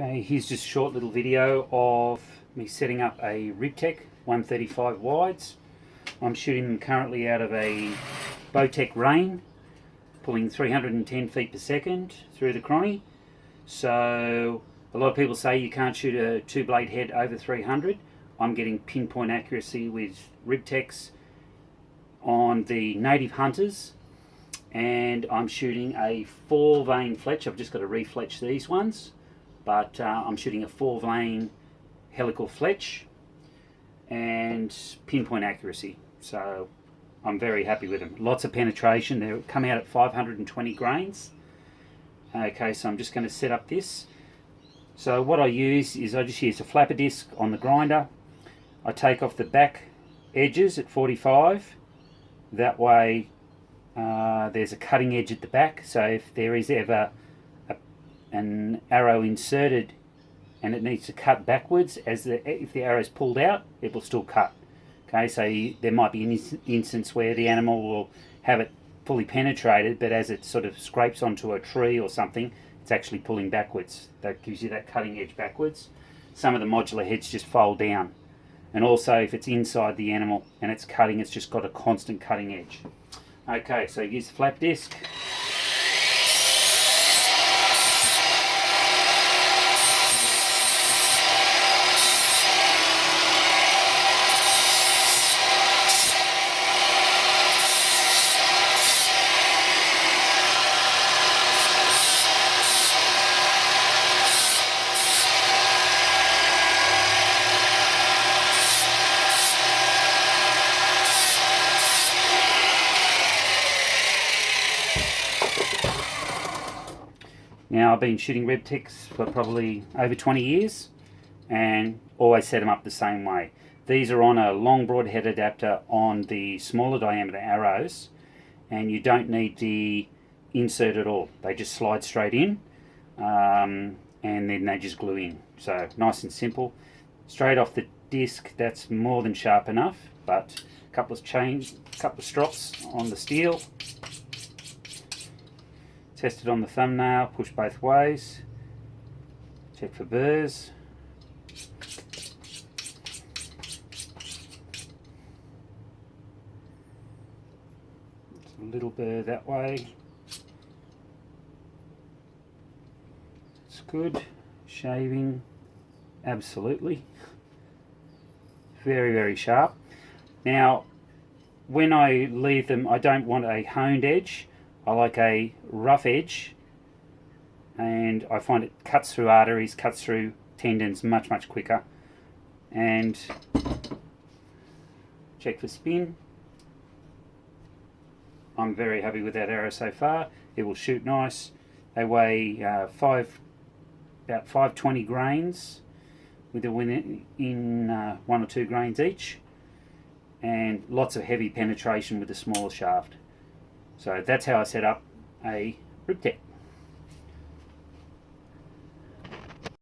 Okay, here's just a short little video of me setting up a Ribtech 135 wides. I'm shooting them currently out of a Bowtech Rain, pulling 310 feet per second through the cronny. So a lot of people say you can't shoot a two blade head over 300. I'm getting pinpoint accuracy with Ribtechs on the native hunters, and I'm shooting a 4-vein fletch. I've just got to refletch these ones, but I'm shooting a 4-vein helical fletch and pinpoint accuracy. So I'm very happy with them. Lots of penetration. They come out at 520 grains. Okay, so I'm just going to set up this. So what I use is I just use a flapper disc on the grinder. I take off the back edges at 45. That way there's a cutting edge at the back, so if there is ever an arrow inserted and it needs to cut backwards, if the arrow is pulled out, it will still cut. Okay, so there might be an instance where the animal will have it fully penetrated, but as it sort of scrapes onto a tree or something, it's actually pulling backwards. That gives you that cutting edge backwards. Some of the modular heads just fold down. And also if it's inside the animal and it's cutting, it's just got a constant cutting edge. Okay, so use the flap disc. Now, I've been shooting Ribtechs for probably over 20 years and always set them up the same way. These are on a long broadhead adapter on the smaller diameter arrows, and you don't need the insert at all. They just slide straight in and then they just glue in. So nice and simple. Straight off the disc, that's more than sharp enough, but a couple of strops on the steel. Test it on the thumbnail, push both ways, check for burrs. A little burr that way. It's good. Shaving, absolutely. Very, very sharp. Now, when I leave them, I don't want a honed edge. I like a rough edge, and I find it cuts through arteries, cuts through tendons much quicker. And check for spin. I'm very happy with that arrow so far. It will shoot nice. They weigh about 520 grains, with a win in 1 or 2 grains each, and lots of heavy penetration with the smaller shaft. So that's how I set up a Ribtech.